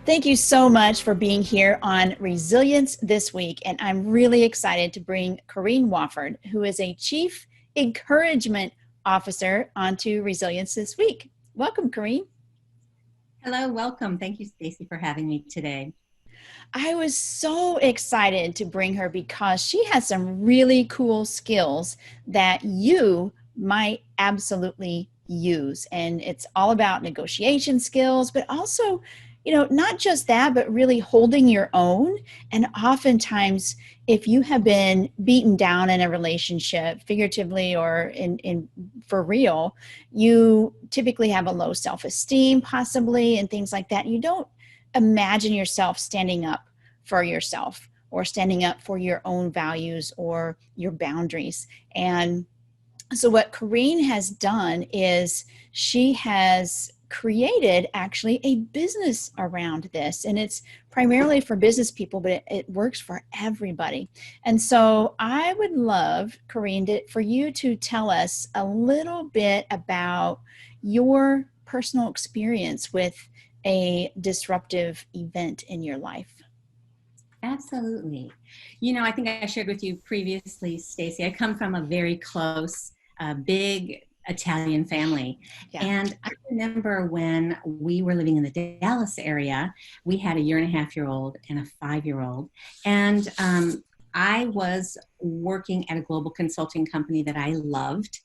Thank you so much for being here on Resilience this week. And I'm really excited to bring Corine Wofford, who is a Chief Encouragement Officer, onto Resilience this week. Welcome, Corine. Hello, welcome. Thank you, Stacy, for having me today. I was so excited to bring her because she has some really cool skills that you might absolutely use. And it's all about negotiation skills, but also, not just that, but really holding your own. And oftentimes, if you have been beaten down in a relationship, figuratively or in for real, you typically have a low self-esteem, possibly, and things like that. You don't imagine yourself standing up for yourself or standing up for your own values or your boundaries. And so what Corine has done is she has created actually a business around this, and it's primarily for business people, but it works for everybody. And so I would love, Corine, for you to tell us a little bit about your personal experience with a disruptive event in your life. Absolutely. I think I shared with you previously, Stacy, I come from a very close, big Italian family. Yeah. And I remember when we were living in the Dallas area, we had a 1.5-year-old and a 5-year-old. And I was working at a global consulting company that I loved.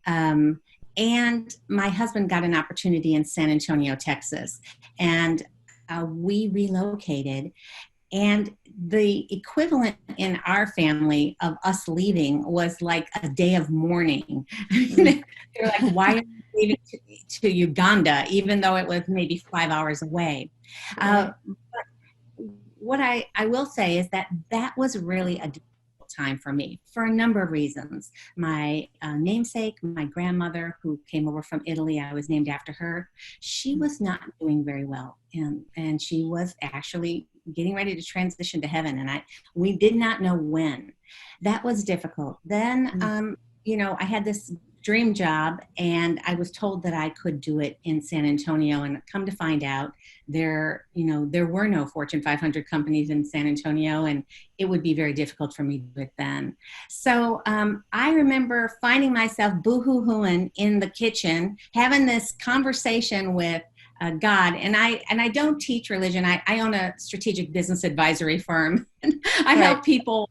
And my husband got an opportunity in San Antonio, Texas, and we relocated. And the equivalent in our family of us leaving was like a day of mourning. They're like, why are you leaving to Uganda, even though it was maybe 5 hours away? But what I will say is that was really a difficult time for me for a number of reasons. My namesake, my grandmother, who came over from Italy, I was named after her. She was not doing very well, and she was actually getting ready to transition to heaven, and we did not know when. That was difficult. Then I had this dream job, and I was told that I could do it in San Antonio, and come to find out there were no Fortune 500 companies in San Antonio, and it would be very difficult for me to do it then. So I remember finding myself boo-hoo-hooing in the kitchen, having this conversation with God. And I don't teach religion. I own a strategic business advisory firm. I help people,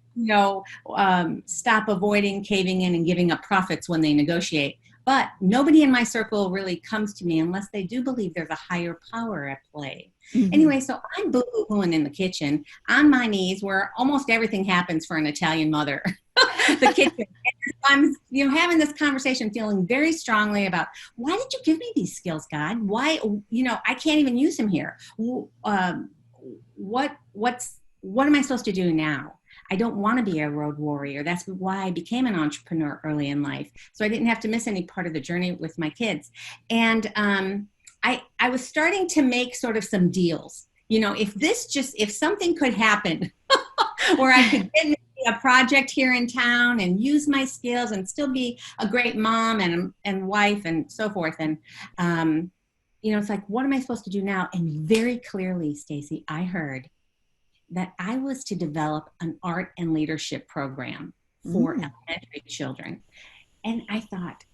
stop avoiding caving in and giving up profits when they negotiate. But nobody in my circle really comes to me unless they do believe there's a higher power at play. Mm-hmm. Anyway, so I'm boo-hooing in the kitchen on my knees, where almost everything happens for an Italian mother. The kitchen. I'm having this conversation, feeling very strongly about, why did you give me these skills, God? Why, I can't even use them here. What am I supposed to do now? I don't want to be a road warrior. That's why I became an entrepreneur early in life, so I didn't have to miss any part of the journey with my kids. And I was starting to make sort of some deals. If something could happen where I could get a project here in town and use my skills and still be a great mom and wife and so forth. And, it's like, what am I supposed to do now? And very clearly, Stacy, I heard that I was to develop an art and leadership program for elementary children. And I thought,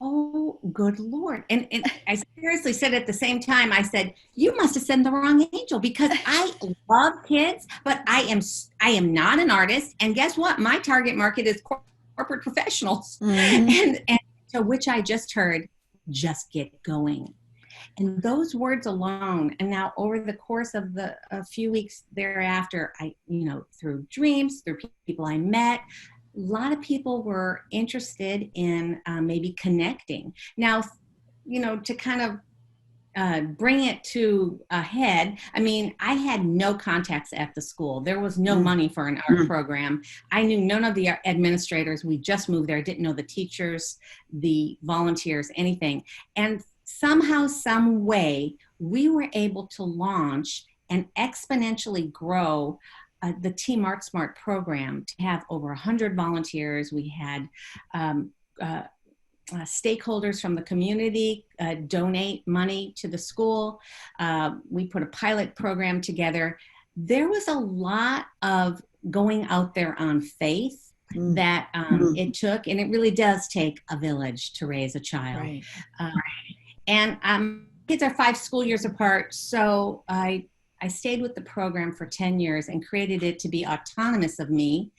oh, good Lord. And I seriously said at the same time, I said, you must have sent the wrong angel, because I love kids, but I am not an artist. And guess what? My target market is corporate professionals. Mm-hmm. And to which I just heard, just get going. And those words alone, and now over the course of a few weeks thereafter, I, through dreams, through people I met, a lot of people were interested in maybe connecting. Now, to kind of bring it to a head, I had no contacts at the school. There was no money for an art program. I knew none of the administrators. We just moved there. I didn't know the teachers, the volunteers, anything. And somehow, some way, we were able to launch and exponentially grow the Team Art Smart program to have over 100 volunteers. We had stakeholders from the community donate money to the school. We put a pilot program together. There was a lot of going out there on faith that it took, and it really does take a village to raise a child. Right. And kids are 5 school years apart, so I stayed with the program for 10 years and created it to be autonomous of me.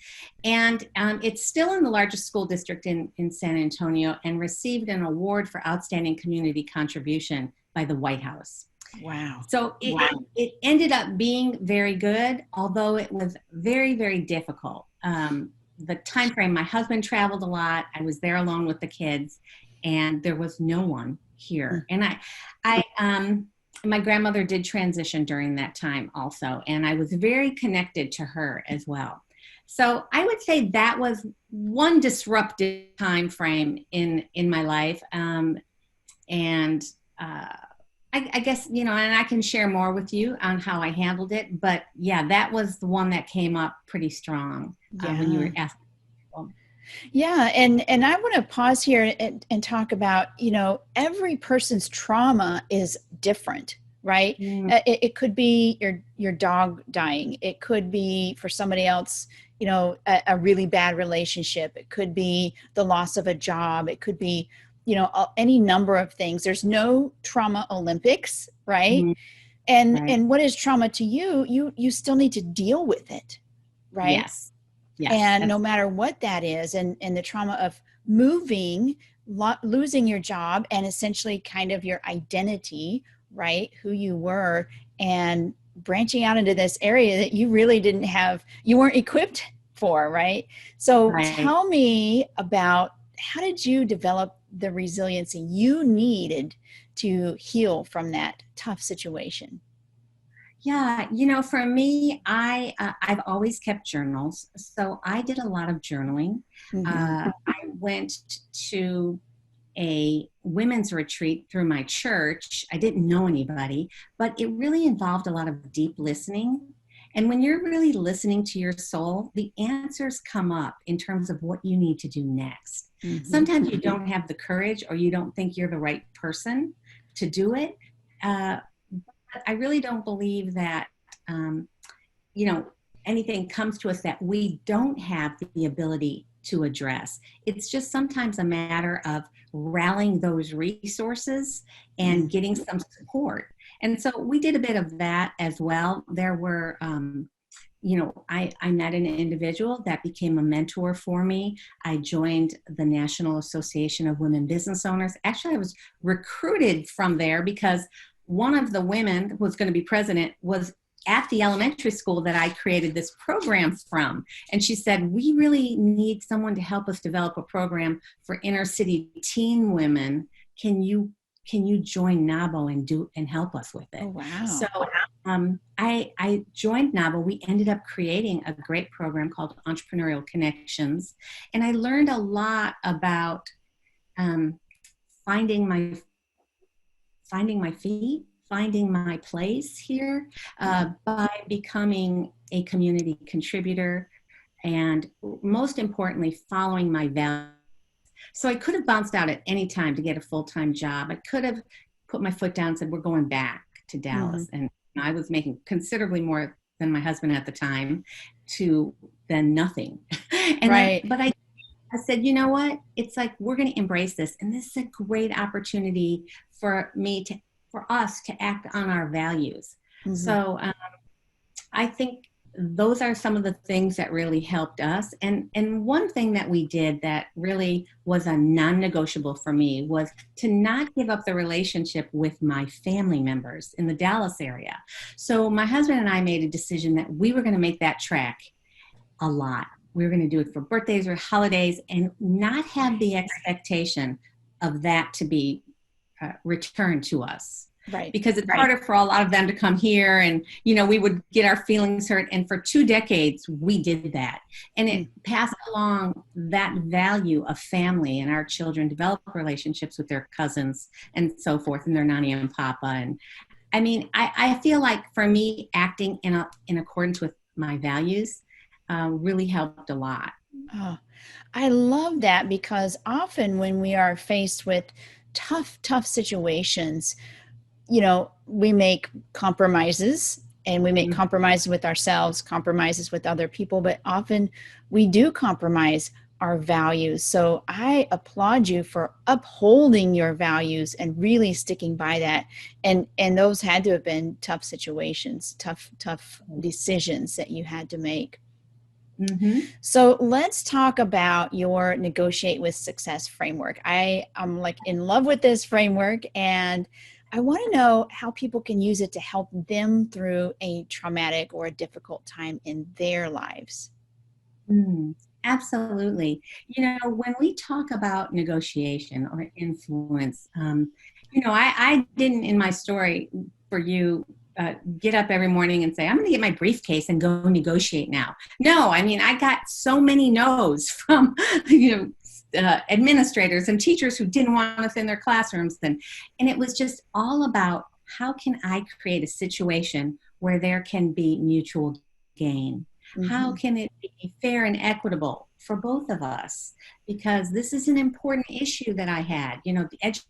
And it's still in the largest school district in San Antonio and received an award for outstanding community contribution by the White House. Wow. So it ended up being very good, although it was very, very difficult. The time frame, my husband traveled a lot. I was there alone with the kids, and there was no one here. And my grandmother did transition during that time also, and I was very connected to her as well. So I would say that was one disruptive time frame in my life. I guess, and I can share more with you on how I handled it. But yeah, that was the one that came up pretty strong when you were asking. Yeah. And I want to pause here and talk about, every person's trauma is different, right? It could be your dog dying. It could be for somebody else, a really bad relationship. It could be the loss of a job. It could be, any number of things. There's no trauma Olympics, right? And what is trauma to you? You still need to deal with it, right? Yes. And no matter what that is, and the trauma of moving, losing your job, and essentially kind of your identity, right? Who you were, and branching out into this area that you really you weren't equipped for, right? So tell me about, how did you develop the resiliency you needed to heal from that tough situation? Yeah, for me, I've always kept journals, so I did a lot of journaling. I went to a women's retreat through my church. I didn't know anybody, but it really involved a lot of deep listening. And when you're really listening to your soul, the answers come up in terms of what you need to do next. Sometimes you don't have the courage, or you don't think you're the right person to do it. I really don't believe that, anything comes to us that we don't have the ability to address. It's just sometimes a matter of rallying those resources and getting some support. And so we did a bit of that as well. There were, I met an individual that became a mentor for me. I joined the National Association of Women Business Owners. Actually, I was recruited from there because one of the women who was going to be president was at the elementary school that I created this program from. And she said, we really need someone to help us develop a program for inner city teen women. Can you join NABO and help us with it? Oh, wow. So I joined NABO. We ended up creating a great program called Entrepreneurial Connections. And I learned a lot about finding my feet, finding my place here by becoming a community contributor, and most importantly, following my values. So I could have bounced out at any time to get a full-time job. I could have put my foot down and said, we're going back to Dallas. And I was making considerably more than my husband at the time than nothing. But I said, you know what? It's like, we're going to embrace this. And this is a great opportunity for us to act on our values. So I think those are some of the things that really helped us. And one thing that we did that really was a non-negotiable for me was to not give up the relationship with my family members in the Dallas area. So my husband and I made a decision that we were going to make that track a lot. We were going to do it for birthdays or holidays and not have the expectation of that to be returned to us. Right. Because it's harder for a lot of them to come here, and, we would get our feelings hurt. And for 2 decades, we did that. And it passed along that value of family, and our children develop relationships with their cousins and so forth, and their nanny and papa. And I mean, I feel like for me, acting in accordance with my values really helped a lot. Oh, I love that because often when we are faced with tough situations, we make compromises and we make Mm. compromises with ourselves, compromises with other people, but often we do compromise our values. So I applaud you for upholding your values and really sticking by that. And those had to have been tough situations, tough decisions that you had to make. Mm-hmm. So let's talk about your Negotiate with Success framework. I'm like in love with this framework, and I want to know how people can use it to help them through a traumatic or a difficult time in their lives. Mm, absolutely. When we talk about negotiation or influence, I didn't in my story for you get up every morning and say, I'm going to get my briefcase and go negotiate now. No, I mean, I got so many no's from, administrators and teachers who didn't want us in their classrooms. And it was just all about how can I create a situation where there can be mutual gain? How Mm-hmm. can it be fair and equitable for both of us? Because this is an important issue that I had, the education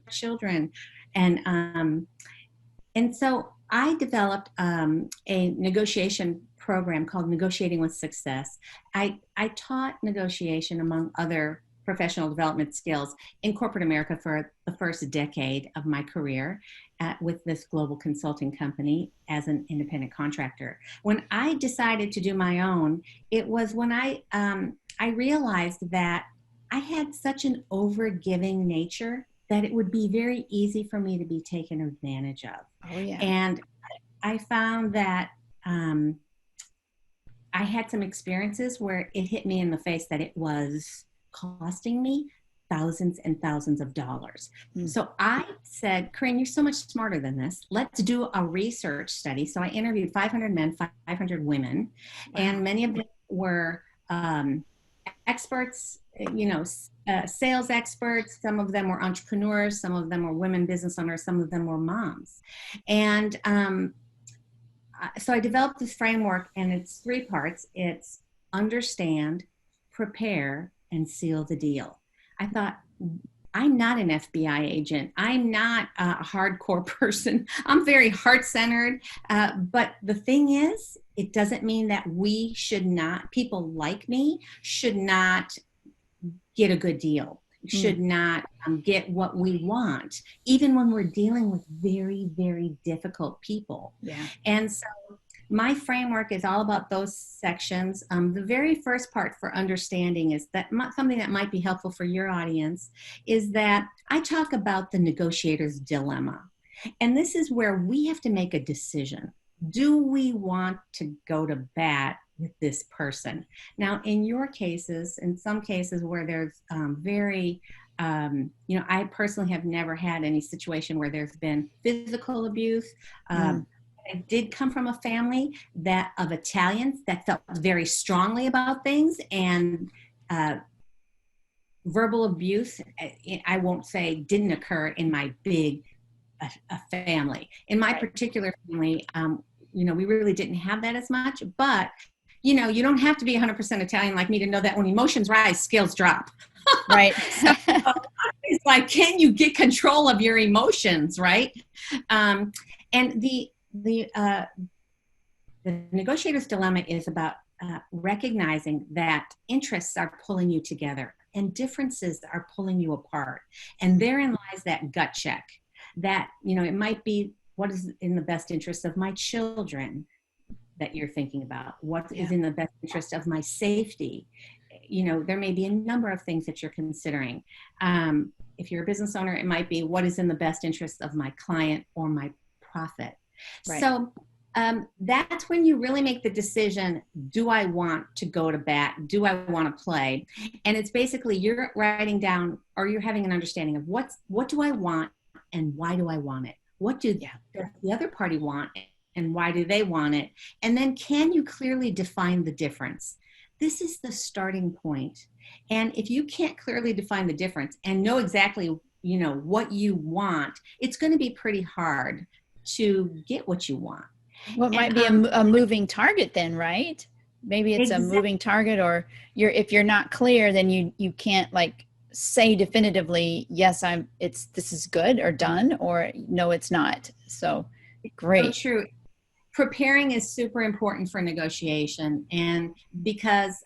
of children. And, um, and so I developed a negotiation program called Negotiating with Success. I taught negotiation among other professional development skills in corporate America for the first decade of my career with this global consulting company as an independent contractor. When I decided to do my own, it was when I realized that I had such an overgiving nature that it would be very easy for me to be taken advantage of. Oh, yeah. And I found that I had some experiences where it hit me in the face that it was costing me thousands and thousands of dollars. Mm. So I said, Corine, you're so much smarter than this. Let's do a research study. So I interviewed 500 men, 500 women, Wow. and many of them were experts, sales experts. Some of them were entrepreneurs. Some of them were women business owners. Some of them were moms. And so I developed this framework, and it's three parts. It's understand, prepare, and seal the deal. I thought, I'm not an FBI agent. I'm not a hardcore person. I'm very heart-centered. But the thing is, it doesn't mean that people like me should not get a good deal, Mm. should not get what we want, even when we're dealing with very, very difficult people. Yeah. And so my framework is all about those sections. The very first part for understanding is that something that might be helpful for your audience is that I talk about the negotiator's dilemma. And this is where we have to make a decision. Do we want to go to bat with this person? Now, in your cases, in some cases where there's I personally have never had any situation where there's been physical abuse. Mm. I did come from a family of Italians that felt very strongly about things, and verbal abuse, I won't say didn't occur in my big family. In my Right. particular family, we really didn't have that as much, but you don't have to be 100% Italian like me to know that when emotions rise, skills drop. Right. So it's like, can you get control of your emotions, right? And the negotiator's dilemma is about recognizing that interests are pulling you together and differences are pulling you apart. And therein lies that gut check that, it might be what is in the best interest of my children that you're thinking about, what Yeah. is in the best interest of my safety. There may be a number of things that you're considering. If you're a business owner, it might be what is in the best interest of my client or my profit. Right. So that's when you really make the decision, do I want to go to bat? Do I want to play? And it's basically you're writing down or you're having an understanding of what do I want and why do I want it? What does the other party want and why do they want it? And then can you clearly define the difference? This is the starting point. And if you can't clearly define the difference and know exactly, what you want, it's going to be pretty hard to get what you want. Well, it And might be a moving target then, right? maybe it's a Exactly. moving target, or if you're not clear, then you can't like say definitively, yes, this is good or done, or no, it's not. So So great. true. Preparing is super important for negotiation, and because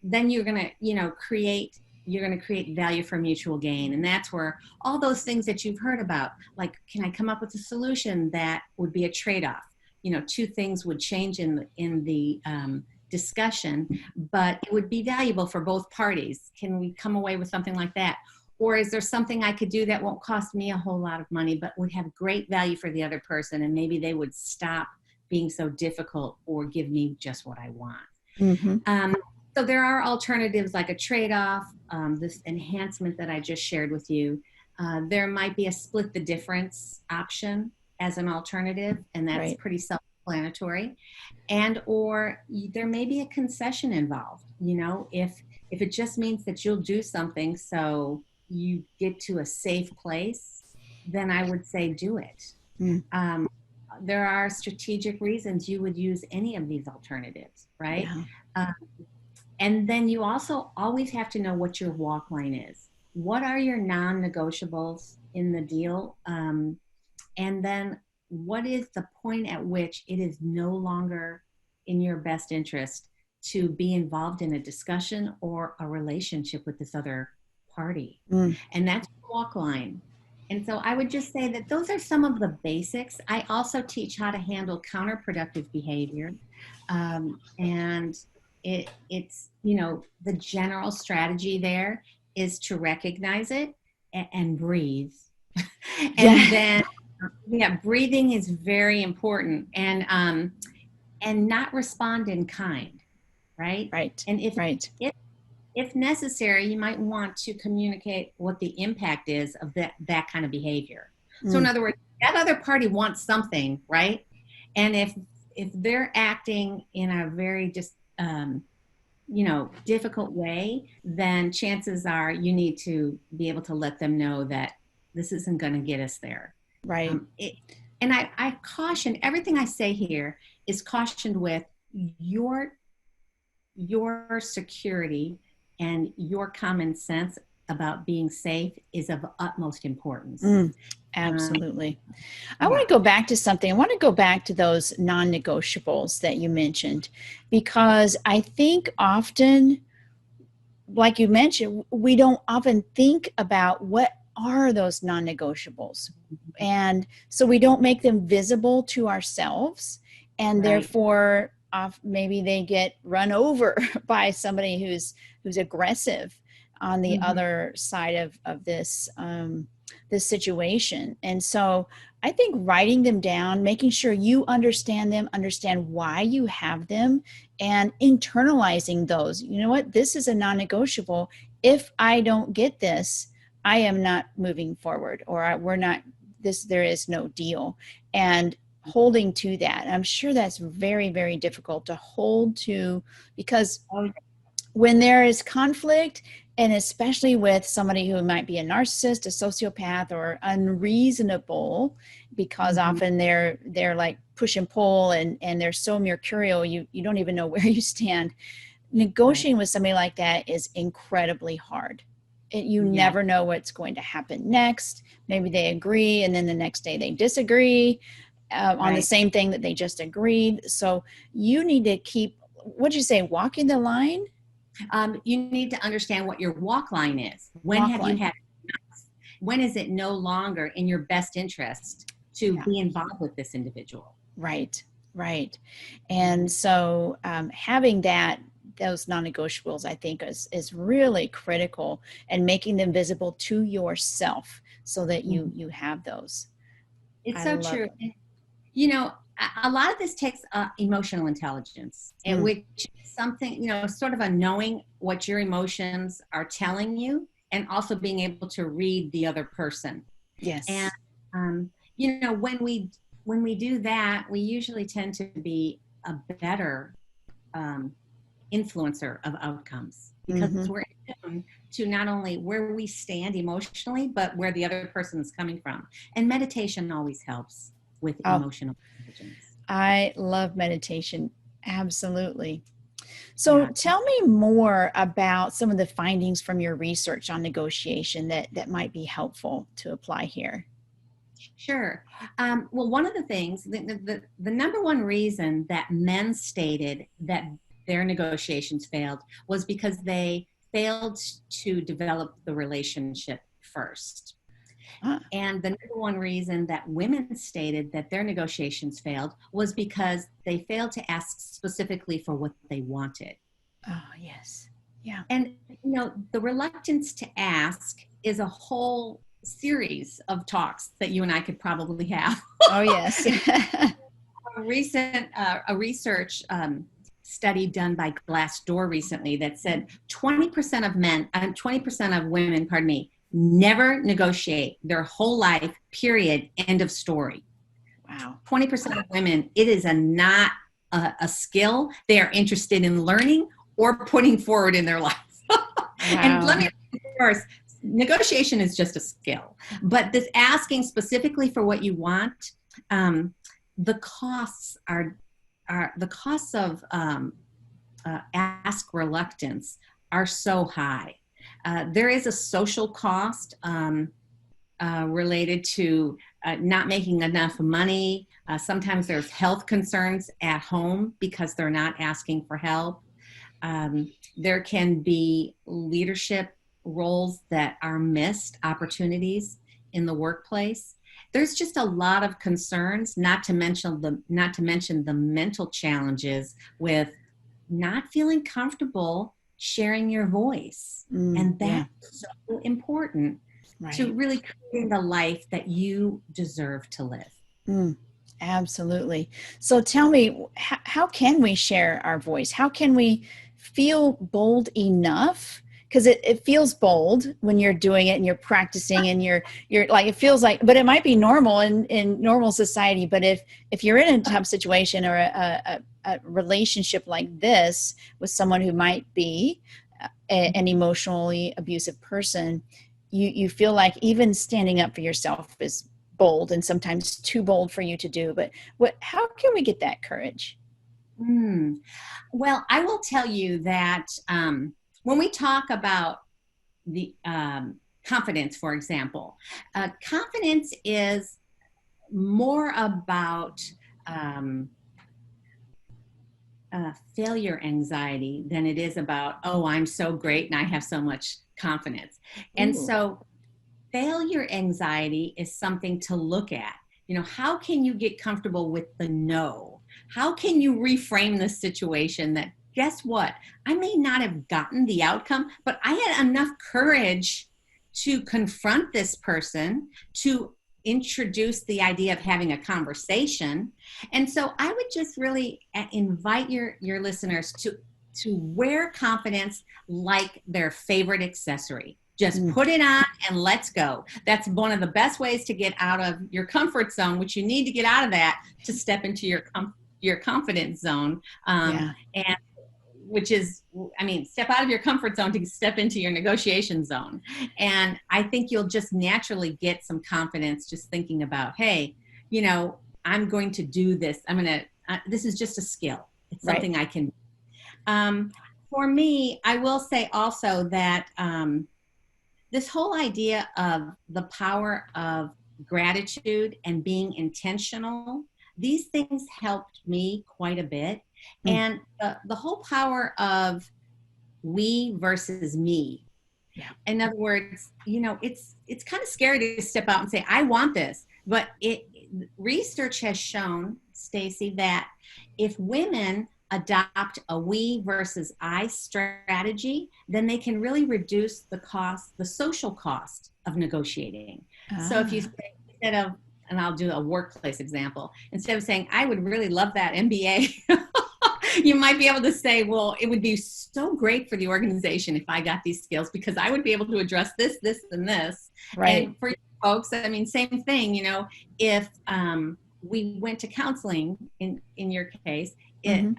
then you're going to, create value for mutual gain, and that's where all those things that you've heard about, like, can I come up with a solution that would be a trade-off? Two things would change in the discussion, but it would be valuable for both parties. Can we come away with something like that? Or is there something I could do that won't cost me a whole lot of money, but would have great value for the other person, and maybe they would stop being so difficult or give me just what I want? Mm-hmm. So there are alternatives like a trade-off, this enhancement that I just shared with you. There might be a split the difference option as an alternative, and that's Right. pretty self-explanatory. And or there may be a concession involved. If it just means that you'll do something so you get to a safe place, then I would say do it. Mm. Um, there are strategic reasons you would use any of these alternatives, right? Yeah. Uh, and then you also always have to know what your walk line is. What are your non-negotiables in the deal? And then what is the point at which it is no longer in your best interest to be involved in a discussion or a relationship with this other party? Mm. And that's the walk line. And so I would just say that those are some of the basics. I also teach how to handle counterproductive behavior. And it's, the general strategy there is to recognize it and breathe. And Yeah. then, yeah, breathing is very important, and not respond in kind, right? Right. And Right. if necessary, you might want to communicate what the impact is of that kind of behavior. So in Mm. other words, that other party wants something, right? And if they're acting in a very just difficult way, then chances are you need to be able to let them know that this isn't going to get us there. Right. And I caution, everything I say here is cautioned with your security and your common sense about being safe is of utmost importance. Mm. Um, Absolutely. I want yeah, to go back to something. I want to go back to those non-negotiables that you mentioned, because I think often, like you mentioned, we don't often think about what are those non-negotiables. And so we don't make them visible to ourselves. And right. therefore, maybe they get run over by somebody who's aggressive on the Mm-hmm. other side of this situation. And so I think writing them down, making sure you understand them, understand why you have them, and internalizing those. You know what? This is a non-negotiable. If I don't get this, I am not moving forward, or we're not this, there is no deal. And holding to that. I'm sure that's very, very difficult to hold to, because Oh, when there is conflict, and especially with somebody who might be a narcissist, a sociopath, or unreasonable, because mm-hmm. often they're like push and pull, and they're so mercurial, you don't even know where you stand. Right. Negotiating with somebody like that is incredibly hard. You Yeah. never know what's going to happen next. Maybe they agree, and then the next day they disagree on the Right. same thing that they just agreed. So you need to keep, what'd you say, walking the line? You need to understand what your walk line is. When Walk have you line. had enough? When is it no longer in your best interest to Yeah. be involved with this individual? Right. Right. And so having those non-negotiables, I think is really critical, and making them visible to yourself so that Mhm. you have those. It's I so love true. it. A lot of this takes emotional intelligence, and Mm. which is something, sort of a knowing what your emotions are telling you, and also being able to read the other person. And Yes. um, when we do that, we usually tend to be a better um, influencer of outcomes, because Mm-hmm. we're in tune to not only where we stand emotionally, but where the other person is coming from. And meditation always helps with Oh, emotional intelligence. I love meditation. Absolutely. So Yeah. tell me more about some of the findings from your research on negotiation that might be helpful to apply here. Sure. Well, one of the things, the number one reason that men stated that their negotiations failed was because they failed to develop the relationship first. Ah, And the number one reason that women stated that their negotiations failed was because they failed to ask specifically for what they wanted. oh, yes. Yeah. And, the reluctance to ask is a whole series of talks that you and I could probably have. Oh, yes. A research study done by Glassdoor recently that said 20% of men, 20% of women, pardon me, never negotiate their whole life, period, end of story. Wow. 20% of women, it is not a skill they are interested in learning or putting forward in their life. And let Wow. me first, negotiation is just a skill, but this asking specifically for what you want, the costs the costs of ask reluctance are so high. There is a social cost related to not making enough money. Sometimes there's health concerns at home because they're not asking for help. There can be leadership roles that are missed opportunities in the workplace. There's just a lot of concerns, not to mention the mental challenges with not feeling comfortable sharing your voice. And Yeah. that's so important to Right. really creating the life that you deserve to live. Mm, absolutely. So tell me, how can we share our voice? How can we feel bold enough? Because it feels bold when you're doing it and you're practicing and you're like, it feels like, but it might be normal in normal society. But if you're in a tough situation or a relationship like this with someone who might be an emotionally abusive person, you feel like even standing up for yourself is bold and sometimes too bold for you to do. But how can we get that courage? Hmm. Well, I will tell you that when we talk about the confidence, for example, confidence is more about um, failure anxiety than it is about, oh, I'm so great and I have so much confidence. And Ooh, so failure anxiety is something to look at. How can you get comfortable with the no? How can you reframe the situation that, guess what? I may not have gotten the outcome, but I had enough courage to confront this person, to introduce the idea of having a conversation. And so I would just really invite your listeners to wear confidence like their favorite accessory. Just mm, put it on and let's go. That's one of the best ways to get out of your comfort zone, which you need to get out of that to step into your confidence zone. yeah, And which is, step out of your comfort zone to step into your negotiation zone. And I think you'll just naturally get some confidence just thinking about, hey, I'm going to do this. This is just a skill. It's right. something I can. Um, for me, I will say also that this whole idea of the power of gratitude and being intentional, these things helped me quite a bit. Mm, And the whole power of we versus me. yeah. In other words, it's kind of scary to step out and say, I want this. But research has shown, Stacy, that if women adopt a we versus I strategy, then they can really reduce the social cost of negotiating. So if you Ah, say, instead of, and I'll do a workplace example, instead of saying, I would really love that MBA, you might be able to say, well, it would be so great for the organization if I got these skills because I would be able to address this, this, and this. right. And for you folks, same thing, if we went to counseling in your case, Hmm.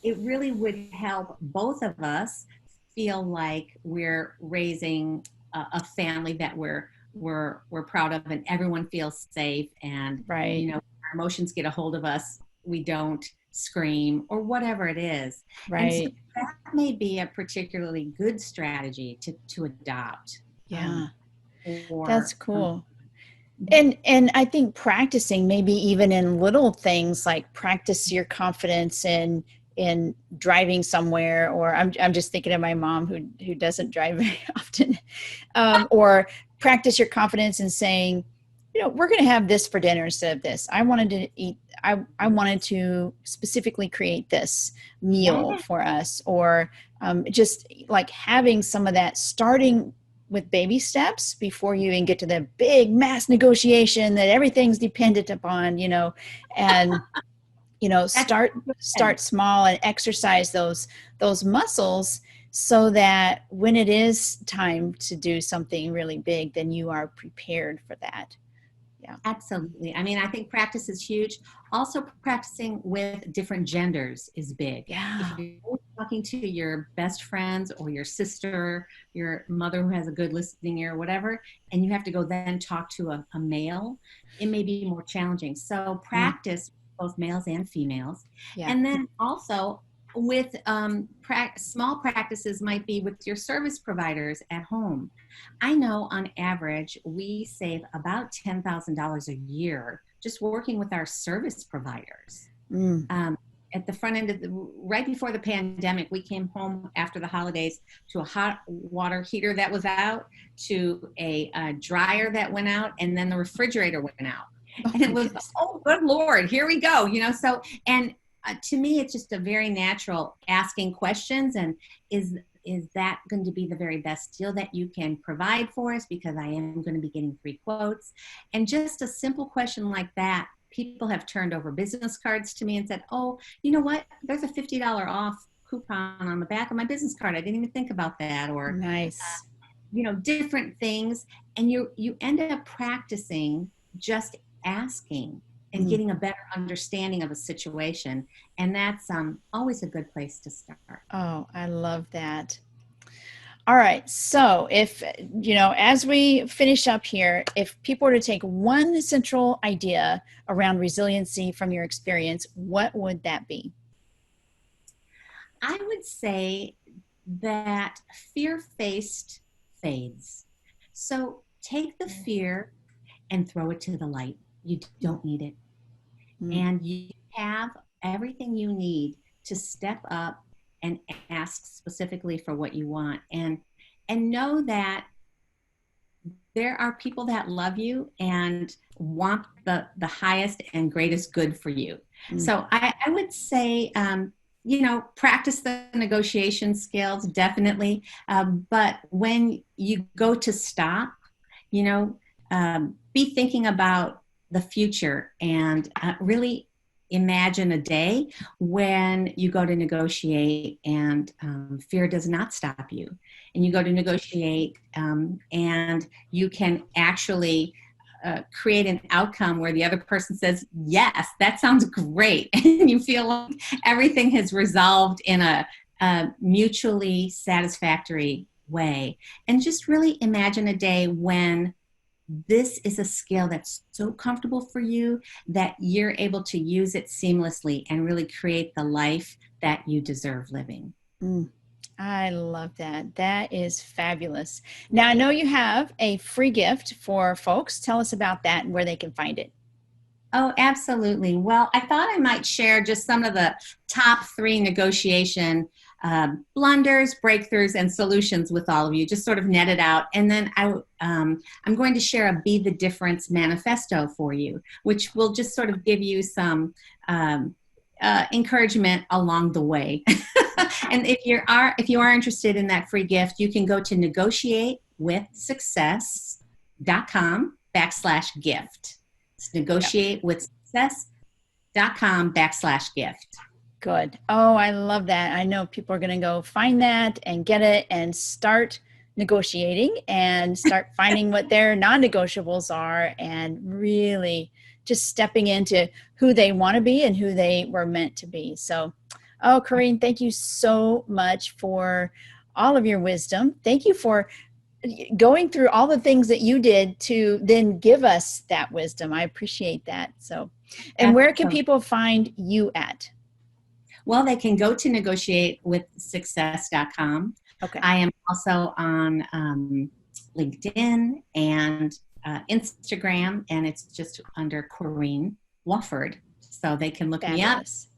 it really would help both of us feel like we're raising a family that we're proud of and everyone feels safe and Right. our emotions get a hold of us, we don't scream, or whatever it is. And so Right. that may be a particularly good strategy to adopt. Yeah. That's Or cool. And I think practicing maybe even in little things like practice your confidence in driving somewhere, or I'm just thinking of my mom who doesn't drive very often, or practice your confidence in saying, we're going to have this for dinner instead of this. I wanted to eat. I wanted to specifically create this meal yeah, for us, or just like having some of that, starting with baby steps before you even get to the big mass negotiation that everything's dependent upon, and that's start small and exercise those muscles so that when it is time to do something really big, then you are prepared for that. Yeah. absolutely. I mean, I think practice is huge. Also, practicing with different genders is big. If Yeah. you're talking to your best friends or your sister, your mother who has a good listening ear, whatever, and you have to go then talk to a male, it may be more challenging. So Mm, practice both males and females. yeah. And then also with small practices might be with your service providers at home. I know on average, we save about $10,000 a year just working with our service providers. Mm, Um, at the front end of right before the pandemic, we came home after the holidays to a hot water heater that was out, to a dryer that went out, and then the refrigerator went out. oh And my it was, goodness. oh, good Lord, here we go. So, and to me, it's just a very natural asking questions. And is that going to be the very best deal that you can provide for us? Because I am going to be getting free quotes. And just a simple question like that, people have turned over business cards to me and said, oh, you know what? There's a $50 off coupon on the back of my business card. I didn't even think about that. Or, Nice. different things. And you end up practicing just asking and Mm. getting a better understanding of a situation. And that's always a good place to start. Oh, I love that. All right. So if, as we finish up here, if people were to take one central idea around resiliency from your experience, what would that be? I would say that fear faced fades. So take the fear and throw it to the light. You don't need it. Mm, And you have everything you need to step up and ask specifically for what you want. And know that there are people that love you and want the highest and greatest good for you. mm, So I would say, practice the negotiation skills, definitely. But when you go to stop, be thinking about the future and really imagine a day when you go to negotiate and fear does not stop you. And you go to negotiate and you can actually create an outcome where the other person says, yes, that sounds great. And you feel like everything has resolved in a mutually satisfactory way. And just really imagine a day when this is a skill that's so comfortable for you that you're able to use it seamlessly and really create the life that you deserve living. mm. I love that. That is fabulous. Now, I know you have a free gift for folks. Tell us about that and where they can find it. Oh, absolutely. Well, I thought I might share just some of the top 3 negotiation blunders, breakthroughs, and solutions with all of you, just sort of net it out. And then I'm going to share a Be the Difference manifesto for you, which will just sort of give you some encouragement along the way. And if you are interested in that free gift, you can go to negotiatewithsuccess.com/gift. It's negotiatewithsuccess.com/gift. Good. Oh, I love that. I know people are going to go find that and get it and start negotiating and start finding what their non-negotiables are and really just stepping into who they want to be and who they were meant to be. So, oh, Corine, thank you so much for all of your wisdom. Thank you for going through all the things that you did to then give us that wisdom. I appreciate that. So, and where can Absolutely. people find you at? Well, they can go to negotiatewithsuccess.com. Okay. I am also on LinkedIn and Instagram, and it's just under Corine Wofford. So they can look me up. Fabulous.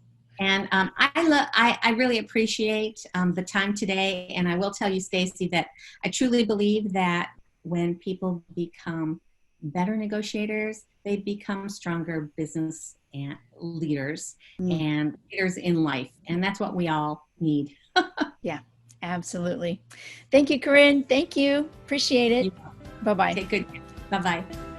And I really appreciate the time today. And I will tell you, Stacy, that I truly believe that when people become better negotiators, they become stronger business and leaders and leaders in life. And that's what we all need. Yeah, absolutely. Thank you, Corinne. Thank you. Appreciate it. Bye-bye. Okay, good. Bye-bye.